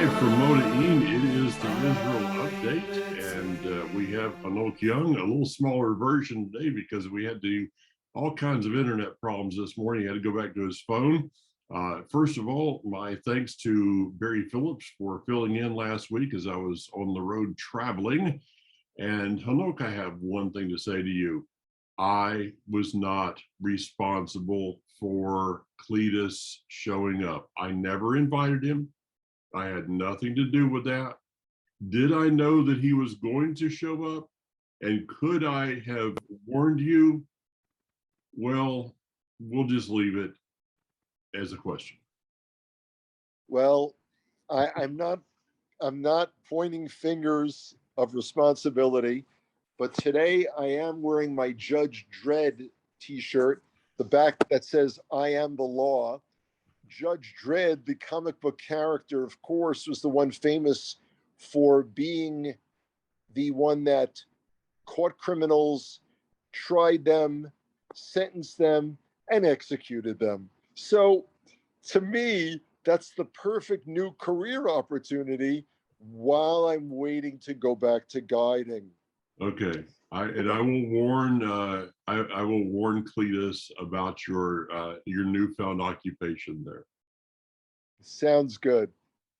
Live from Modain, it is the Israel update, and we have Hanok Young, a little smaller version today because we had to do all kinds of internet problems this morning. He had to go back to his phone. First of all, my thanks to Barry Phillips for filling in last week as I was on the road traveling. And Hanok, I have one thing to say to you. I was not responsible for Cletus showing up. I never invited him. I had nothing to do with that. Did I know that he was going to show up? And could I have warned you? Well, we'll just leave it as a question. Well, I'm not pointing fingers of responsibility, but today I am wearing my Judge Dredd t-shirt, the back that says "I am the law." Judge Dredd, the comic book character, of course, was the one famous for being the one that caught criminals, tried them, sentenced them, and executed them. So to me, that's the perfect new career opportunity while I'm waiting to go back to guiding. Okay. I will warn I will warn Cletus about your newfound occupation there. Sounds good.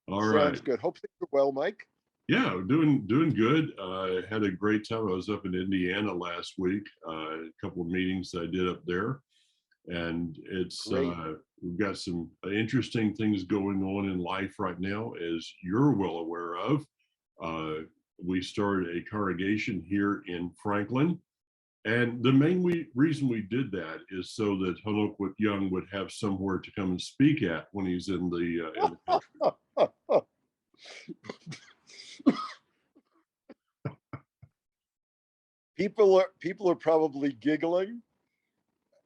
All Sounds right. good. Hope you're well, Mike. Yeah, doing good. Had a great time. I was up in Indiana last week. A couple of meetings I did up there, and it's Great. we've got some interesting things going on in life right now, as you're well aware of. We started a congregation here in Franklin, and the main reason we did that is so that Hanok Young would have somewhere to come and speak at when he's in the country. People are probably giggling,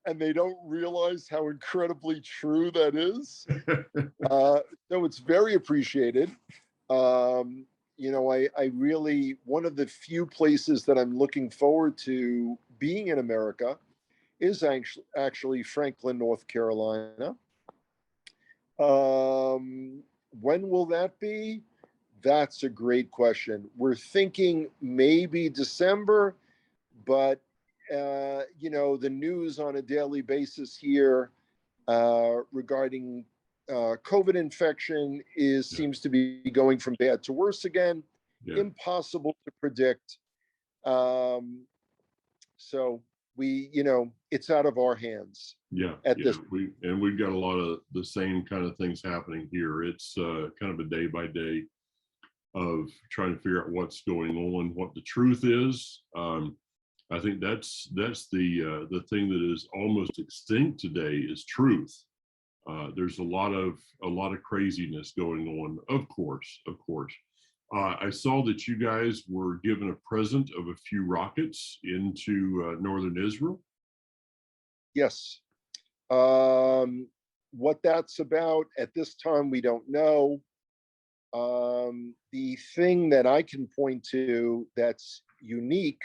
and they don't realize how incredibly true that is. So it's very appreciated. I really, one of the few places that I'm looking forward to being in America is actually Franklin, North Carolina. When will that be? That's a great question. We're thinking maybe December, but the news on a daily basis here regarding COVID infection seems to be going from bad to worse again. Yeah. Impossible to predict. So it's out of our hands. Yeah, this. We've got a lot of the same kind of things happening here. It's kind of a day by day of trying to figure out what's going on, what the truth is. I think that's the thing that is almost extinct today is truth. There's a lot of craziness going on, of course. I saw that you guys were given a present of a few rockets into northern Israel. Yes. What that's about at this time, we don't know. The thing that I can point to that's unique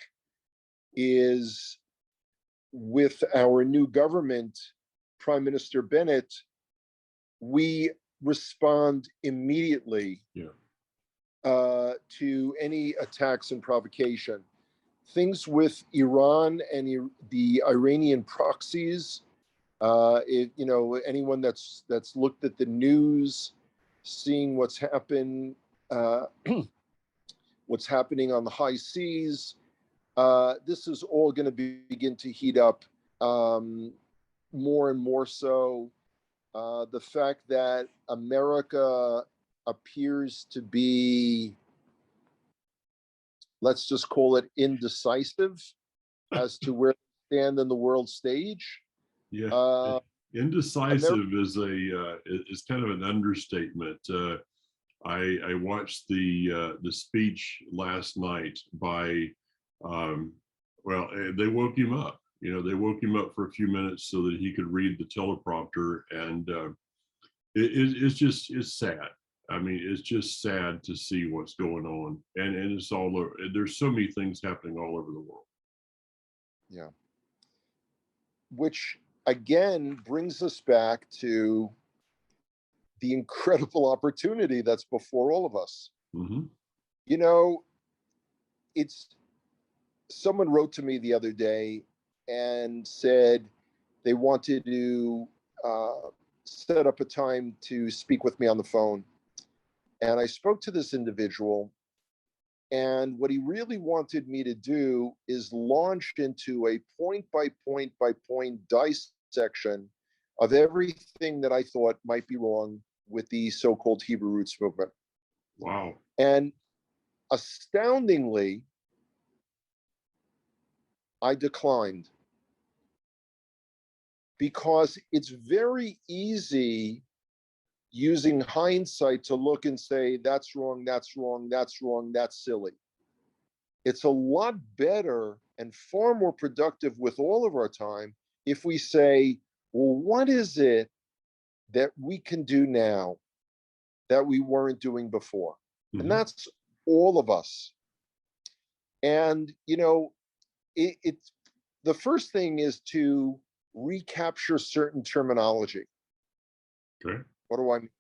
is with our new government, Prime Minister Bennett, we respond immediately to any attacks and provocation. Things with Iran and the Iranian proxies, anyone that's looked at the news, seeing what's happening on the high seas, this is all going to begin to heat up more and more so. The fact that America appears to be, let's just call it indecisive as to where they stand in the world stage. Yeah, indecisive is kind of an understatement. I watched the speech last night by they woke him up. They woke him up for a few minutes so that he could read the teleprompter, and it's sad. I mean, it's just sad to see what's going on, and it's all over. There's so many things happening all over the world. Yeah. Which again brings us back to the incredible opportunity that's before all of us. Hmm. You know, it's someone wrote to me the other day and said they wanted to set up a time to speak with me on the phone. And I spoke to this individual, and what he really wanted me to do is launch into a point by point dissection of everything that I thought might be wrong with the so-called Hebrew roots movement. Wow. And astoundingly, I declined, because it's very easy using hindsight to look and say, that's wrong, that's wrong, that's wrong, that's silly. It's a lot better and far more productive with all of our time if we say, well, what is it that we can do now that we weren't doing before? And Mhm. that's all of us. And, it's the first thing is to recapture certain terminology. Okay. What do I mean?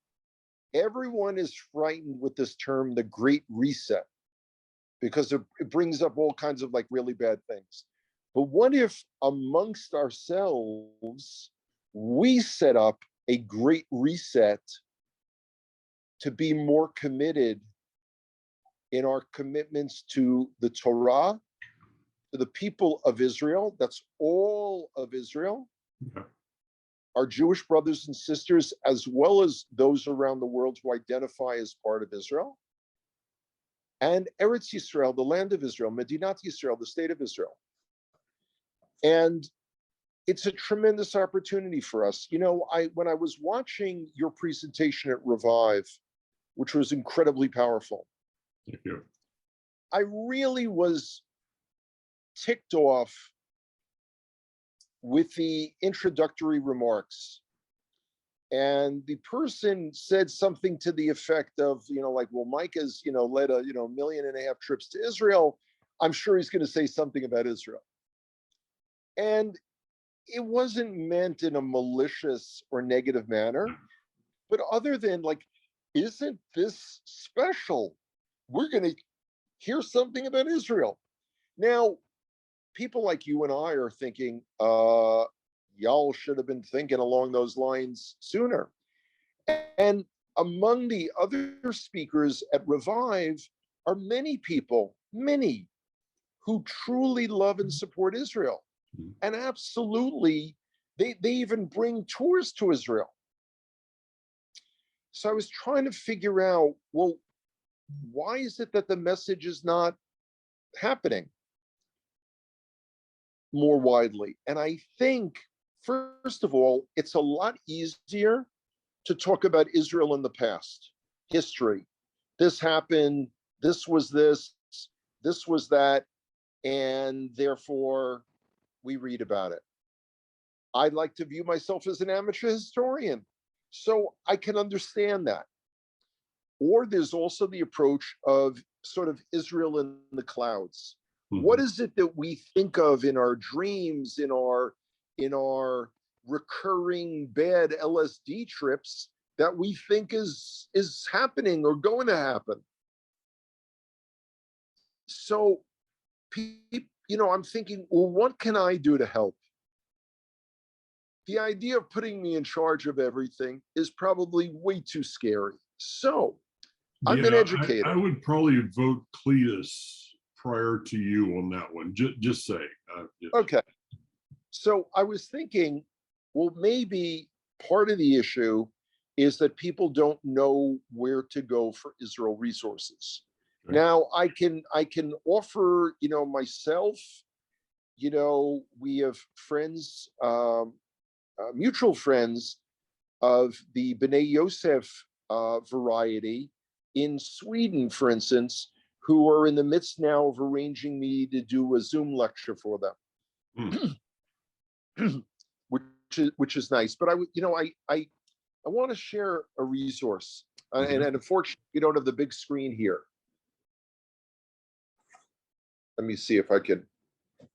Everyone is frightened with this term, the Great Reset, because it brings up all kinds of like really bad things. But what if amongst ourselves, we set up a great reset to be more committed in our commitments to the Torah, to the people of Israel, that's all of Israel, Yeah. our Jewish brothers and sisters, as well as those around the world who identify as part of Israel, and Eretz Yisrael, the land of Israel, Medinat Yisrael, the state of Israel. And it's a tremendous opportunity for us. When I was watching your presentation at Revive, which was incredibly powerful, Thank you. I really was ticked off with the introductory remarks. And the person said something to the effect of, like, well, Mike has, led a, 1.5 million trips to Israel. I'm sure he's going to say something about Israel. And it wasn't meant in a malicious or negative manner, but other than like, isn't this special? We're going to hear something about Israel. Now, people like you and I are thinking, y'all should have been thinking along those lines sooner. And among the other speakers at Revive are many people, many, who truly love and support Israel. Mhm. And absolutely, they even bring tours to Israel. So I was trying to figure out, well, why is it that the message is not happening more widely? And I think, first of all, it's a lot easier to talk about Israel in the past, history. This happened, this was that, and therefore we read about it. I'd like to view myself as an amateur historian, so I can understand that. Or there's also the approach of sort of Israel in the clouds. What Mhm. is it that we think of in our dreams, in our recurring bad LSD trips that we think is happening or going to happen? So, I'm thinking, well, what can I do to help? The idea of putting me in charge of everything is probably way too scary. So, I'm an Yeah, I educator. would probably vote Cletus prior to you on that one. Just say. Okay. So I was thinking, well, maybe part of the issue is that people don't know where to go for Israel resources. Okay. Now I can offer, myself, we have friends, mutual friends of the B'nai Yosef variety in Sweden, for instance, who are in the midst now of arranging me to do a Zoom lecture for Hmm. them, which is nice. But I want to share a resource, and Okay. unfortunately, we don't have the big screen here. Let me see if I can.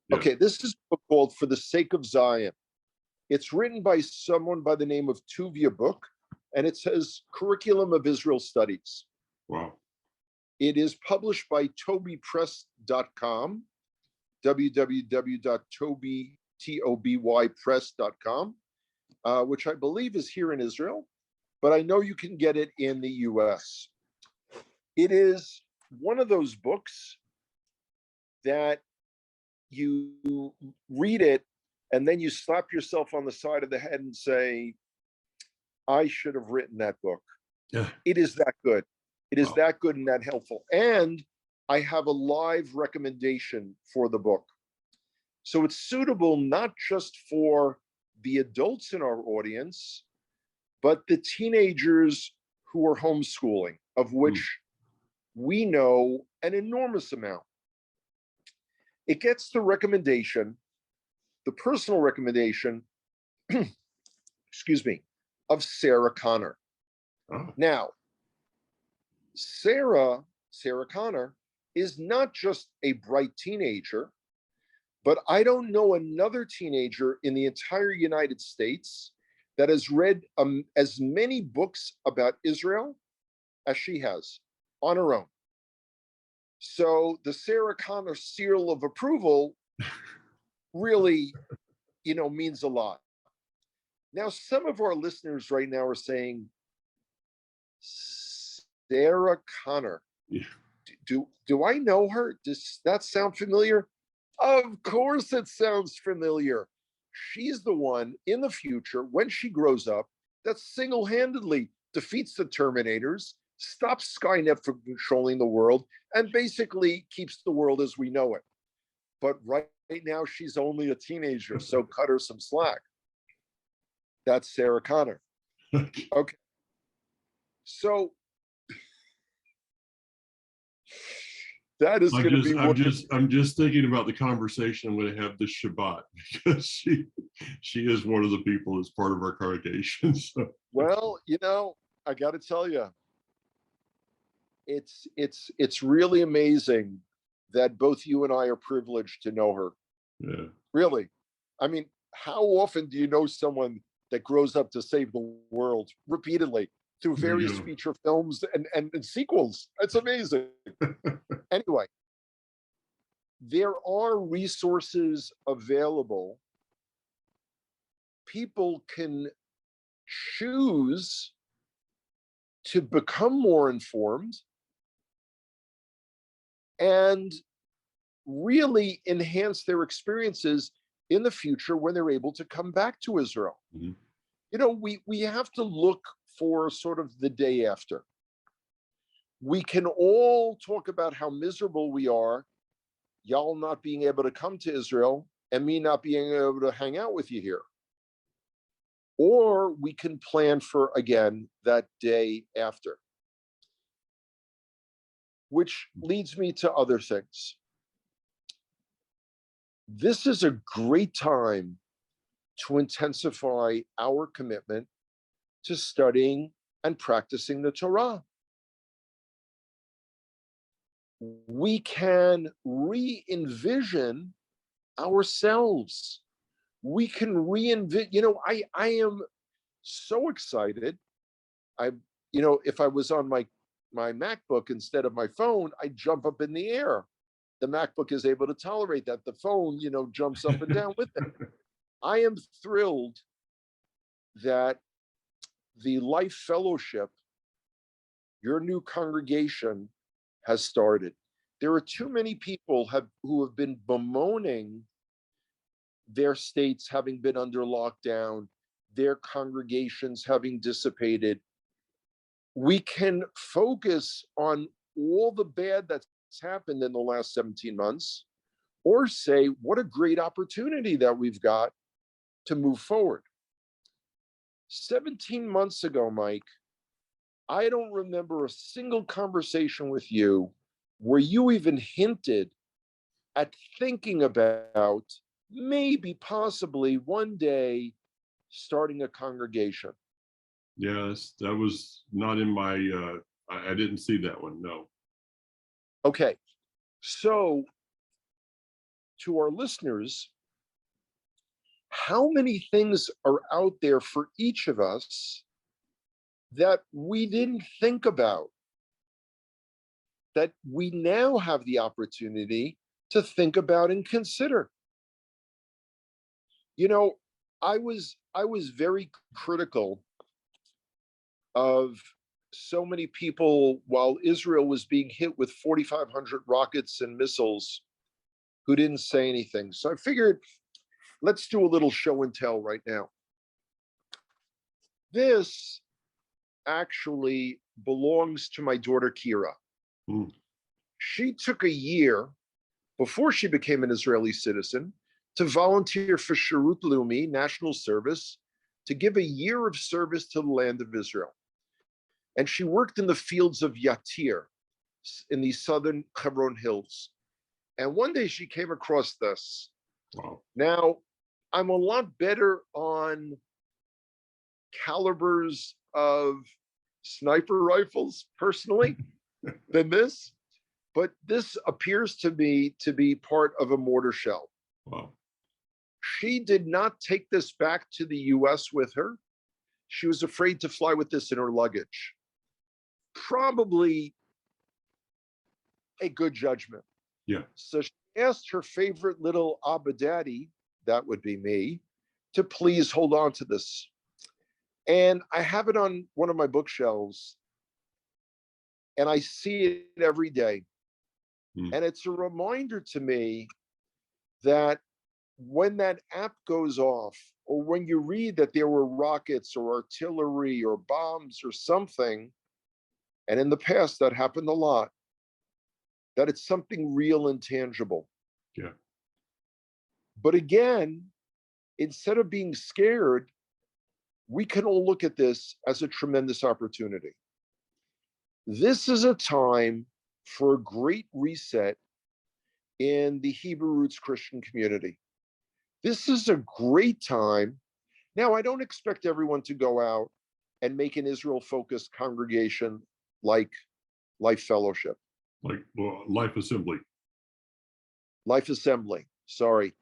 Yes. Okay, this is a book called "For the Sake of Zion." It's written by someone by the name of Tuvia Book, and it says Curriculum of Israel Studies. Wow. It is published by tobypress.com, www.tobypress.com, which I believe is here in Israel, but I know you can get it in the US. It is one of those books that you read it and then you slap yourself on the side of the head and say, I should have written that book. Yeah. It is that good. It is Wow. that good and that helpful. And I have a live recommendation for the book. So it's suitable not just for the adults in our audience, but the teenagers who are homeschooling, of which we know an enormous amount. It gets the recommendation, the personal recommendation, excuse me, of Sarah Connor. Oh. Now, Sarah Connor is not just a bright teenager, but I don't know another teenager in the entire United States that has read as many books about Israel as she has on her own. So the Sarah Connor seal of approval really, means a lot. Now, some of our listeners right now are saying, Sarah Connor, Yeah. do I know her? Does that sound familiar? Of course it sounds familiar. She's the one in the future, when she grows up, that single-handedly defeats the Terminators, stops Skynet from controlling the world, and basically keeps the world as we know it. But right now, she's only a teenager, so cut her some slack. That's Sarah Connor. Okay. So that is going to be I'm just thinking about the conversation I'm going to have this Shabbat, because she is one of the people that's part of our congregation. So. Well, I got to tell you, it's really amazing that both you and I are privileged to know her. Yeah. Really. I mean, how often do you know someone that grows up to save the world repeatedly through various feature films and sequels? It's amazing. Anyway, there are resources available. People can choose to become more informed and really enhance their experiences in the future when they're able to come back to Israel. Mm-hmm. We have to look for sort of the day after. We can all talk about how miserable we are, y'all not being able to come to Israel and me not being able to hang out with you here. Or we can plan for, again, that day after. Which leads me to other things. This is a great time to intensify our commitment to studying and practicing the Torah. We can re-envision ourselves. We can re-envision, I am so excited. If I was on my MacBook instead of my phone, I'd jump up in the air. The MacBook is able to tolerate that. The phone, jumps up and down with it. I am thrilled that the Life Fellowship, your new congregation, has started. There are too many people who have been bemoaning their states having been under lockdown, their congregations having dissipated. We can focus on all the bad that's happened in the last 17 months, or say, what a great opportunity that we've got to move forward. 17 months ago, Mike, I don't remember a single conversation with you where you even hinted at thinking about maybe possibly one day starting a congregation. Yes, that was not in my, I didn't see that one, no. Okay, so to our listeners, how many things are out there for each of us that we didn't think about, that we now have the opportunity to think about and consider. You know, I was very critical of so many people while Israel was being hit with 4,500 rockets and missiles who didn't say anything. So I figured, let's do a little show and tell right now. This actually belongs to my daughter Kira. Mm. She took a year before she became an Israeli citizen to volunteer for Sharut Leumi, national service, to give a year of service to the land of Israel. And she worked in the fields of Yatir in the southern Hebron Hills. And one day she came across this. Wow. Now, I'm a lot better on calibers of sniper rifles personally than this, but this appears to me to be part of a mortar shell. Wow. She did not take this back to the US with her. She was afraid to fly with this in her luggage. Probably a good judgment. Yeah. So she asked her favorite little Abba Daddy, that would be me, to please hold on to this. And I have it on one of my bookshelves, and I see it every day. And it's a reminder to me that when that app goes off, or when you read that there were rockets or artillery or bombs or something, and in the past that happened a lot, that it's something real and tangible. Yeah. But again, instead of being scared, we can all look at this as a tremendous opportunity. This is a time for a great reset in the Hebrew roots Christian community. This is a great time. Now, I don't expect everyone to go out and make an Israel focused congregation like Life Fellowship. Like, well, Life Assembly. Life Assembly, sorry.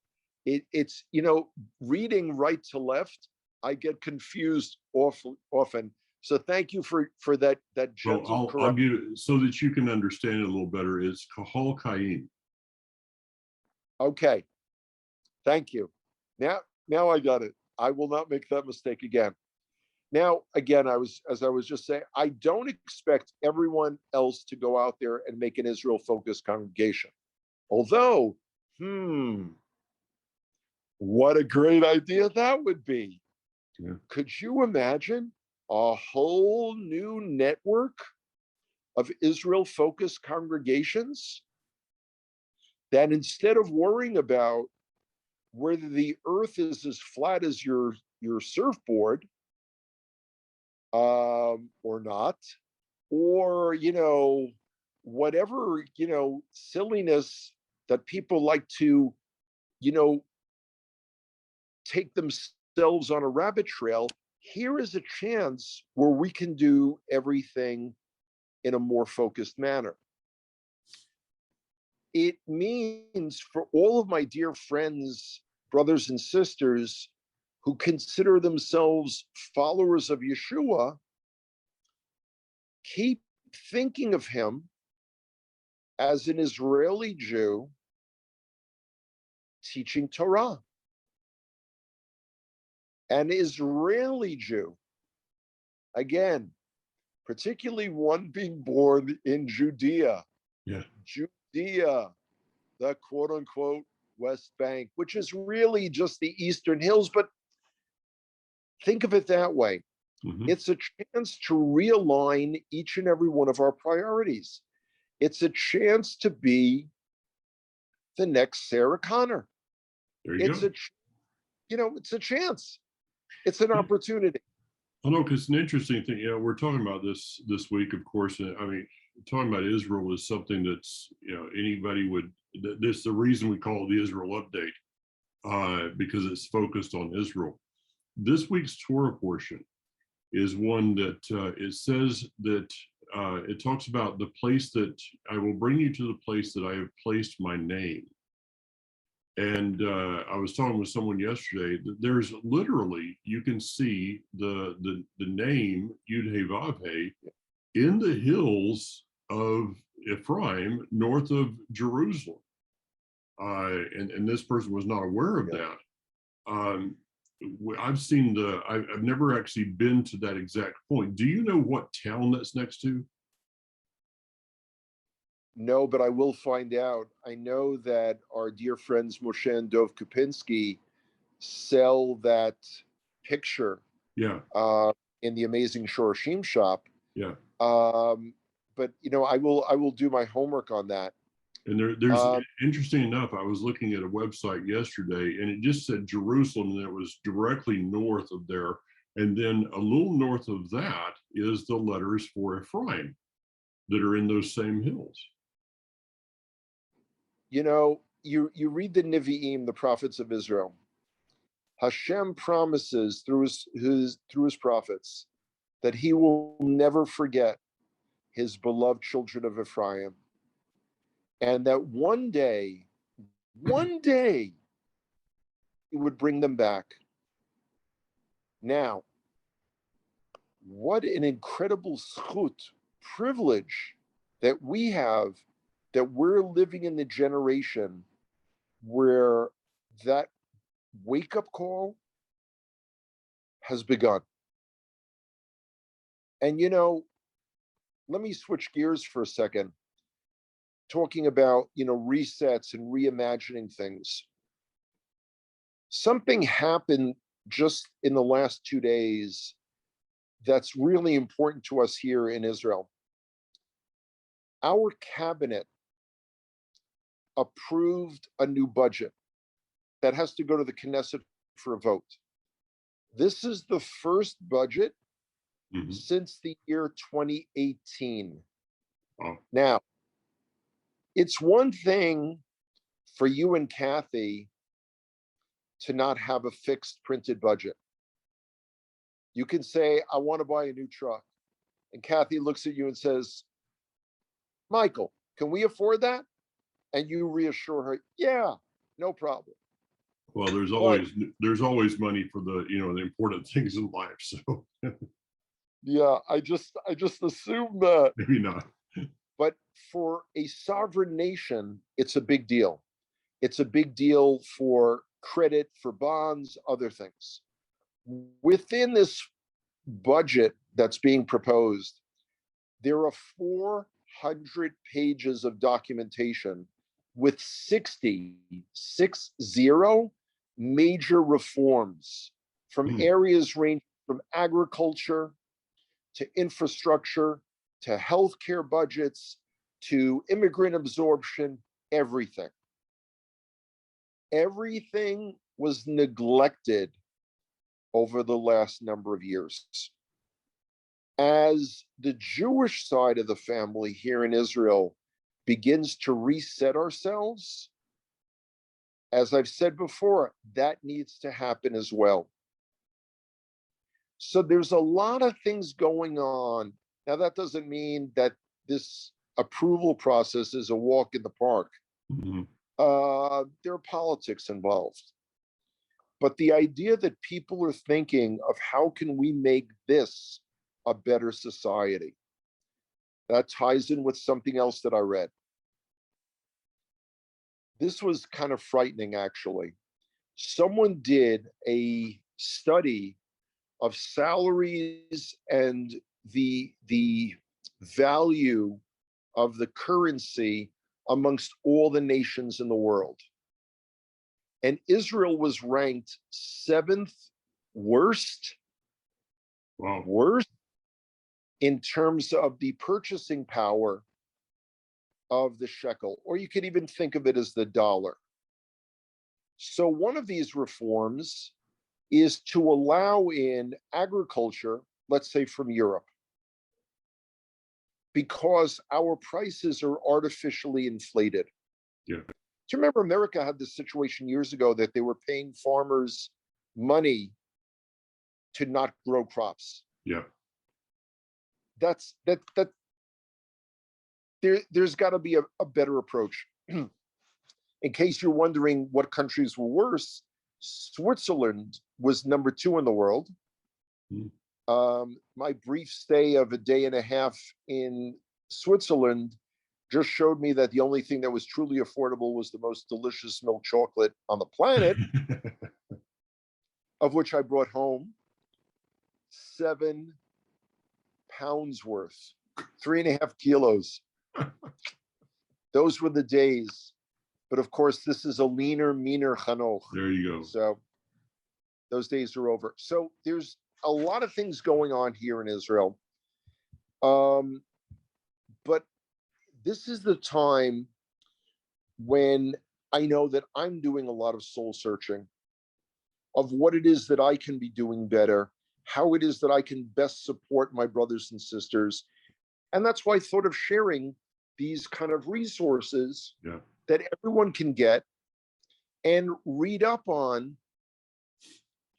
It's, you know, reading right to left, I get confused often. So thank you for that gentle Well, I'll correction. give it so that you can understand it a little better. It's Kahal Kaim. Okay, thank you. Now I got it. I will not make that mistake again. Now, again, as I was just saying, I don't expect everyone else to go out there and make an Israel-focused congregation. Although, what a great idea that would be. Yeah. Could you imagine a whole new network of Israel-focused congregations that instead of worrying about whether the earth is as flat as your surfboard or not, or, you know, whatever, you know, silliness that people like to, you know, take themselves on a rabbit trail, here is a chance where we can do everything in a more focused manner. It means for all of my dear friends, brothers and sisters who consider themselves followers of Yeshua, keep thinking of him as an Israeli Jew teaching Torah. An Israeli Jew, again, particularly one being born in Judea. Yeah. Judea, the quote unquote West Bank, which is really just the Eastern Hills, but think of it that way. Mm-hmm. It's a chance to realign each and every one of our priorities. It's a chance to be the next Sarah Connor. There you go. It's a chance. It's an opportunity. I know, because it's an interesting thing. You know, we're talking about this week, of course. I mean, talking about Israel is something that's, you know, anybody would. This is the reason we call it the Israel Update, because it's focused on Israel. This week's Torah portion is one that it says that it talks about the place that I will bring you to the place that I have placed my name. And I was talking with someone yesterday that there's literally, you can see the name Yud-Heh-Vav-Heh in the hills of Ephraim, north of Jerusalem. And this person was not aware of that. I've seen I've never actually been to that exact point. Do you know what town that's next to? No, but I will find out. I know that our dear friends Moshe and Dov Kopinski sell that picture Yeah, in the Amazing Shorashim shop. yeah. But I will do my homework on that. And there's Um, interesting enough, I was looking at a website yesterday and it just said Jerusalem and it was directly north of there. And then a little north of that is the letters for Ephraim that are in those same hills. you read the Nevi'im, the prophets of Israel. Hashem promises through his prophets that he will never forget his beloved children of Ephraim, and that one day, he would bring them back. Now, what an incredible zchut, privilege that we have, that we're living in the generation where that wake-up call has begun. And let me switch gears for a second, talking about resets and reimagining things. Something happened just in the last 2 days that's really important to us here in Israel. Our cabinet approved a new budget that has to go to the Knesset for a vote. This is the first budget since the year 2018. Oh. Now, it's one thing for you and Kathy to not have a fixed printed budget. You can say, I want to buy a new truck. And Kathy looks at you and says, Michael, can we afford that? And you reassure her, yeah, no problem. Well, there's always money for the the important things in life. So yeah, I just assumed that. maybe not. But for a sovereign nation, it's a big deal. It's a big deal for credit, for bonds, other things. Within this budget that's being proposed, there are 400 pages of documentation with 60 major reforms from areas ranging from agriculture to infrastructure to healthcare budgets to immigrant absorption, everything. Everything was neglected over the last number of years. As the Jewish side of the family here in Israel begins to reset ourselves, as I've said before, that needs to happen as well. So there's a lot of things going on. Now, that doesn't mean that this approval process is a walk in the park. There are politics involved. But the idea that people are thinking of how can we make this a better society, that ties in with something else that I read. This was kind of frightening, actually. Someone did a study of salaries and the value of the currency amongst all the nations in the world. And Israel was ranked 7th worst, worst in terms of the purchasing power of the shekel, or you could even think of it as the dollar. So one of these reforms is to allow in agriculture, let's say from Europe, because our prices are artificially inflated. Yeah. Do you remember America had this situation years ago that they were paying farmers money to not grow crops? Yeah. There's got to be a better approach. In case you're wondering what countries were worse, Switzerland was number 2 in the world. Hmm. My brief stay of a day and a half in Switzerland just showed me that the only thing that was truly affordable was the most delicious milk chocolate on the planet, of which I brought home 7 pounds worth, 3.5 kilos. Those were the days. But of course, this is a leaner, meaner Hanoch. There you go. So those days are over. So there's a lot of things going on here in Israel. But this is the time when I know that I'm doing a lot of soul searching of what it is that I can be doing better, how it is that I can best support my brothers and sisters. And that's why I thought of sharing these kind of resources that everyone can get and read up on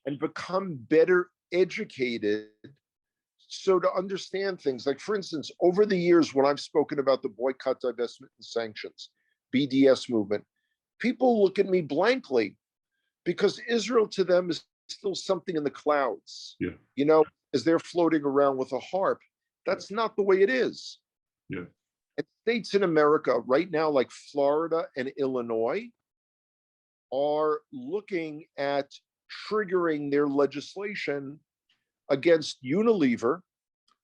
and become better educated, so to understand things. Like, for instance, over the years, when I've spoken about the boycott, divestment, and sanctions, BDS movement, people look at me blankly because Israel to them is still something in the clouds, you know, as they're floating around with a harp. That's not the way it is. Yeah. And states in America right now, like Florida and Illinois, are looking at triggering their legislation against Unilever,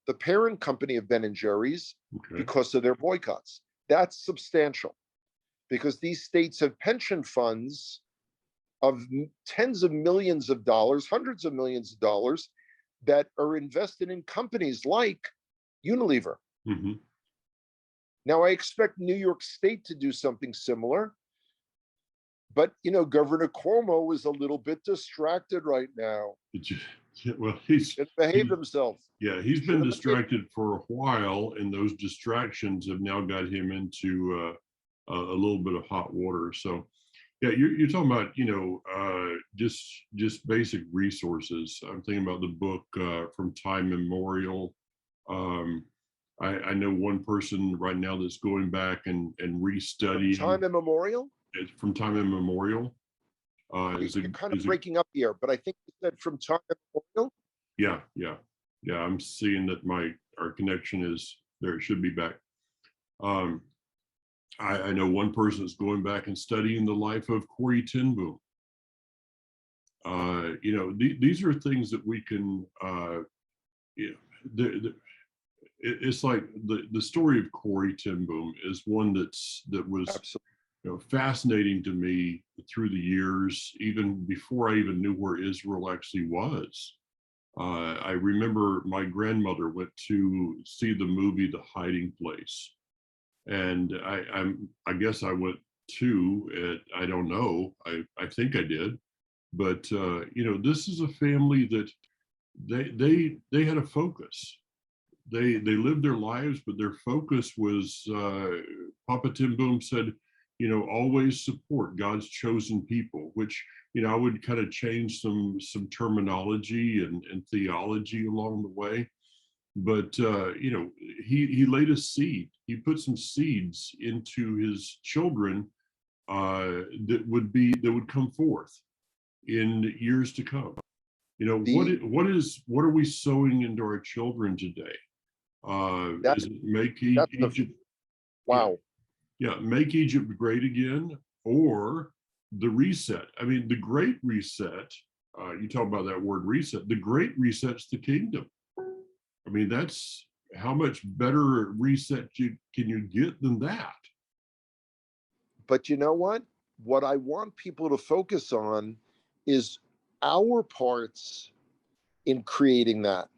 the parent company of Ben and Jerry's, because of their boycotts. That's substantial because these states have pension funds of tens of millions of dollars, hundreds of millions of dollars that are invested in companies like Unilever. Mm-hmm. Now, I expect New York State to do something similar, but, you know, Governor Cuomo is a little bit distracted right now. Well, he's behaved himself. Yeah, he's been distracted for a while, and those distractions have now got him into a little bit of hot water. So, yeah, you're talking about, you know, just basic resources. I'm thinking about the book From Time Immemorial. I know one person right now that's going back and restudying. Time Immemorial? It's From Time Immemorial. You're kind of breaking up here, but I think you said From Time Immemorial. Yeah. I'm seeing that our connection is there. It should be back. I know one person is going back and studying the life of Corrie ten Boom. You know, these are things that we can. It's like the story of Corrie ten Boom is one that was Absolutely. You know, fascinating to me through the years, even before I even knew where Israel actually was. I remember my grandmother went to see the movie The Hiding Place, and I guess I went to it. I don't know. I think I did, but you know, this is a family that they had a focus. They lived their lives, but their focus was Papa ten Boom said, you know, always support God's chosen people, which, you know, I would kind of change some terminology and theology along the way. But, you know, he laid a seed. He put some seeds into his children that would come forth in years to come. You know, what are we sowing into our children today? Is it make Egypt? Wow. Yeah, make Egypt great again, or the reset. I mean, the Great Reset. You talk about that word reset. The Great Reset's the kingdom. I mean, that's how much better reset can you get than that? But you know what? What I want people to focus on is our parts in creating that,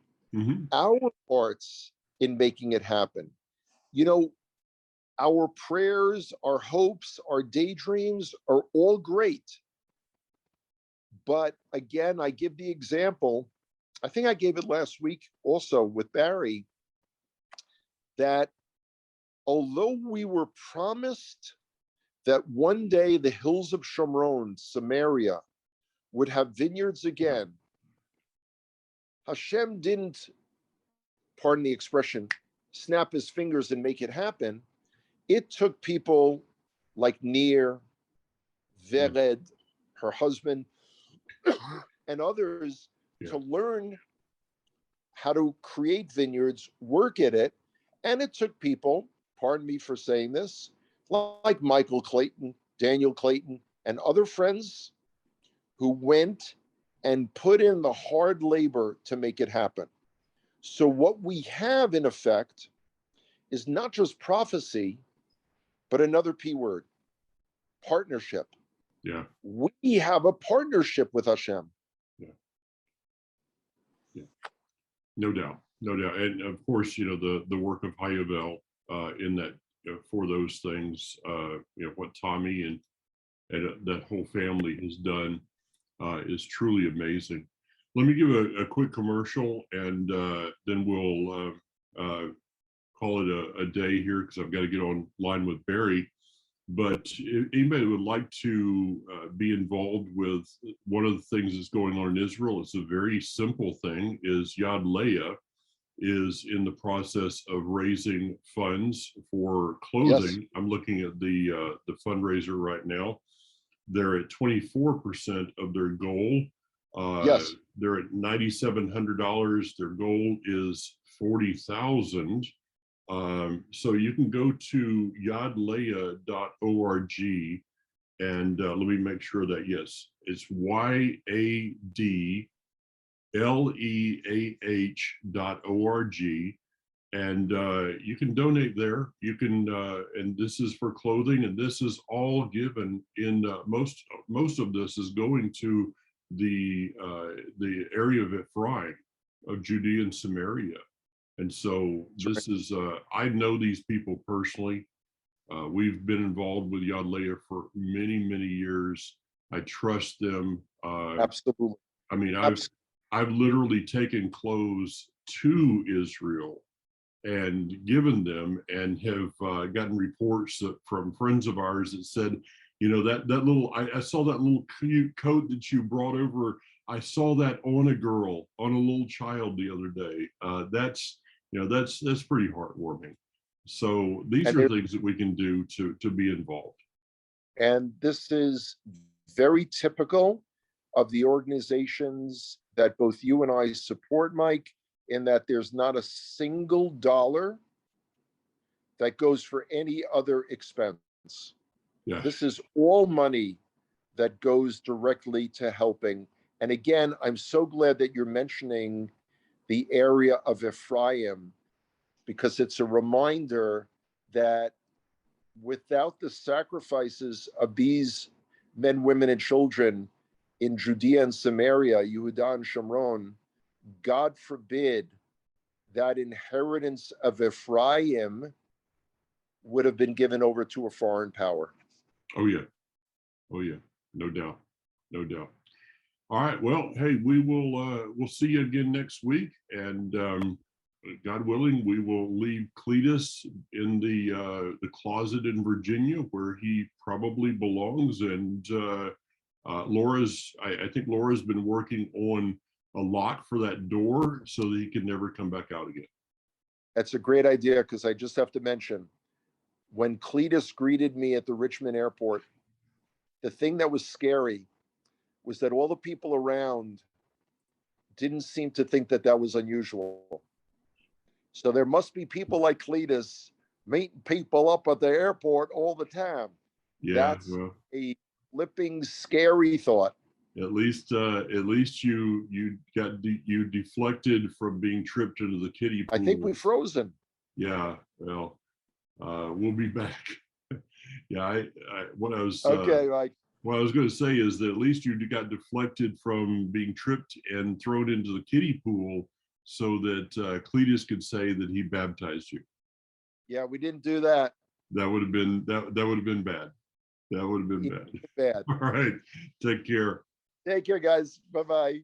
our parts in making it happen. You know, our prayers, our hopes, our daydreams are all great. But again, I give the example, I think I gave it last week also with Barry, that although we were promised that one day the hills of Shomron, Samaria, would have vineyards again, Hashem didn't, pardon the expression, snap his fingers and make it happen. It took people like Nir Vered, her husband, and others Yeah. to learn how to create vineyards, work at it. And it took people, pardon me for saying this, like Michael Clayton, Daniel Clayton, and other friends who went and put in the hard labor to make it happen. So, what we have in effect is not just prophecy, but another P word, partnership. Yeah. We have a partnership with Hashem. Yeah. Yeah. No doubt. No doubt. And of course, the work of Hayavel in that for those things, what Tommy and that whole family has done is truly amazing. Let me give a quick commercial, and then we'll call it a day here because I've got to get online with Barry. But if anybody would like to be involved with one of the things that's going on in Israel, it's a very simple thing, is Yad Leah is in the process of raising funds for clothing. Yes. I'm looking at the fundraiser right now. They're at 24% of their goal. Yes. They're at $9,700. Their goal is 40,000. So you can go to yadleah.org, and let me make sure that, yes, it's YADLEAH.org, and you can donate there. You can, and this is for clothing, and this is all given in most of this is going to the area of Ephraim, of Judea and Samaria. And so this is, I know these people personally. We've been involved with Yad Leah for many, many years. I trust them. Absolutely. I mean, I've literally taken clothes to Israel and given them, and have gotten reports from friends of ours that said, that little, I saw that little cute coat that you brought over. I saw that on a girl, on a little child the other day. That's pretty heartwarming. So these are things that we can do to be involved. And this is very typical of the organizations that both you and I support, Mike, in that there's not a single dollar that goes for any other expense. Yeah. This is all money that goes directly to helping. And again, I'm so glad that you're mentioning the area of Ephraim, because it's a reminder that without the sacrifices of these men, women, and children in Judea and Samaria, Yehudah and Shomron, God forbid that inheritance of Ephraim would have been given over to a foreign power. Oh yeah. Oh yeah. No doubt. No doubt. All right. Well, hey, we'll see you again next week, and God willing, we will leave Cletus in the closet in Virginia, where he probably belongs. And I think Laura's been working on a lock for that door so that he can never come back out again. That's a great idea, because I just have to mention, when Cletus greeted me at the Richmond airport, the thing that was scary was that all the people around didn't seem to think that that was unusual. So there must be people like Cletus meeting people up at the airport all the time. Yeah, that's a flipping scary thought. At least you deflected from being tripped into the kiddie pool. I think we've frozen. Yeah, well, we'll be back. Yeah, what I was okay, Mike. What I was going to say is that at least you got deflected from being tripped and thrown into the kiddie pool, so that Cletus could say that he baptized you. Yeah, we didn't do that. That would have been that would have been bad. That would have been bad. Bad. All right. Take care. Take care, guys. Bye-bye.